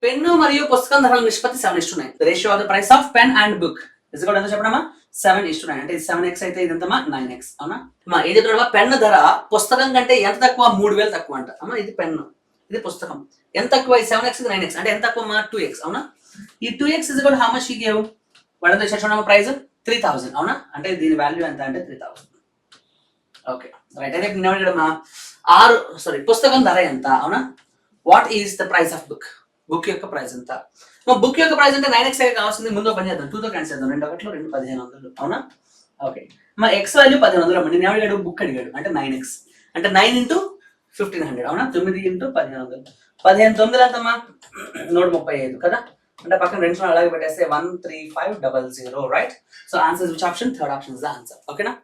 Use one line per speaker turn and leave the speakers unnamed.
Pen మరియు పుస్తకం ధరల నిష్పత్తి 7:9. The ratio of the price of pen and book is కూడా ఎంత చెప్పడమా 7:9. అంటే ఇది 7x అయితే ఇదంతమా 9x. అవునా ఏది చెప్తున్నా పెన్ను ధర పుస్తకం కంటే ఎంత తక్కువ 3,000 తక్కువ అంట. అమ్మా ఇది పెన్ను, ఇది పుస్తకం. ఎంత తక్కువ 7x 9x అంటే ఎంత తక్కువ 2x. అవునా ఈ 2x ఇస్ కూడా how much she give what is the చూడమా ప్రైస్ 3,000. అవునా అంటే దీని వాల్యూ ఎంత అంటే 3,000. Okay right. అయితే నేను పుస్తకం ధర ఎంత. అవునా what is the price of book, book యొక్క ప్రైస్ ఎంత. బుక్ యొక్క ప్రైస్ అంటే 9x కావాల్సింది. ముందు పని చేద్దాం, 2తో క్యాన్సిల్ చేద్దాం. 2 1 2 1500. అవునా ఓకే మా x వాల్యూ 1500. నేను అడిగాడు బుక్ అడిగాడు అంటే 9x అంటే 9 into 1500. అవునా 9 into 1500. 15 9 ఎంతమ్మా 135 కదా. అంటే పక్కన 2 అలాగే పెట్టేస్తే 13500. Right. So answer which option? Third option is the answer. ఓకేనా.